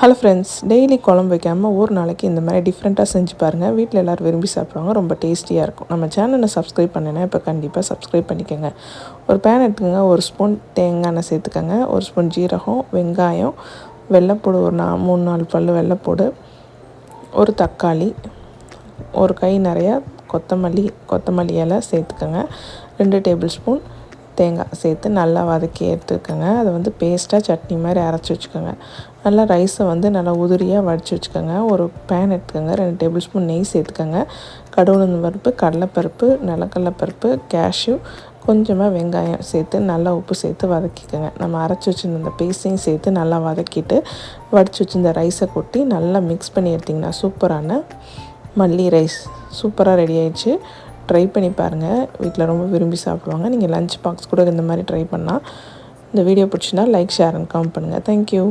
Hello friends, daily குழம்பு வைக்காமல் ஒரு நாளைக்கு இந்த மாதிரி டிஃப்ரெண்ட்டாக செஞ்சு பாருங்கள். வீட்டில் எல்லோரும் விரும்பி சாப்பிடுவாங்க. ரொம்ப டேஸ்டியாக இருக்கும். நம்ம சேனலை சப்ஸ்கிரைப் பண்ணினா இப்போ கண்டிப்பாக சப்ஸ்கிரைப் பண்ணிக்கோங்க. ஒரு பேன் எடுத்துக்கோங்க. 1 ஸ்பூன் தேங்காய் எண்ணெய் சேர்த்துக்கோங்க. 1 ஸ்பூன் ஜீரகம், வெங்காயம், வெள்ளைப்பூடு ஒரு 3-4 பல் வெள்ளைப்பூடு, ஒரு தக்காளி, ஒரு கை நிறையா கொத்தமல்லி இலை சேர்த்துக்கோங்க. 2 டேபிள் ஸ்பூன் தேங்காய் சேர்த்து நல்லா வதக்கி எடுத்துக்கோங்க. அதை பேஸ்ட்டாக சட்னி மாதிரி அரைச்சி வச்சுக்கோங்க. நல்லா ரைஸை நல்லா உதிரியாக வடித்து வச்சுக்கோங்க. ஒரு பேன் எடுத்துக்கோங்க. 2 டேபிள் ஸ்பூன் நெய் சேர்த்துக்கோங்க. கடுகு பருப்பு, கடலைப்பருப்பு, நிலக்கடலைப்பருப்பு, கேஷ்யூ, கொஞ்சமாக வெங்காயம் சேர்த்து நல்லா உப்பு சேர்த்து வதக்கிக்கோங்க. நம்ம அரைச்சி வச்சுருந்த இந்த பேஸ்ட்டையும் சேர்த்து நல்லா வதக்கிட்டு வடித்து வச்சுருந்த ரைஸை கொட்டி நல்லா மிக்ஸ் பண்ணி எடுத்திங்கன்னா சூப்பரான மல்லி ரைஸ் சூப்பராக ரெடி ஆயிடுச்சு. ட்ரை பண்ணி பாருங்கள். வீட்டில் ரொம்ப விரும்பி சாப்பிடுவாங்க. நீங்கள் லஞ்ச் பாக்ஸ் கூட இந்த மாதிரி ட்ரை பண்ணால். இந்த வீடியோ பிடிச்சினா லைக், ஷேர் அண்ட் கமெண்ட் பண்ணுங்கள். தேங்க்யூ.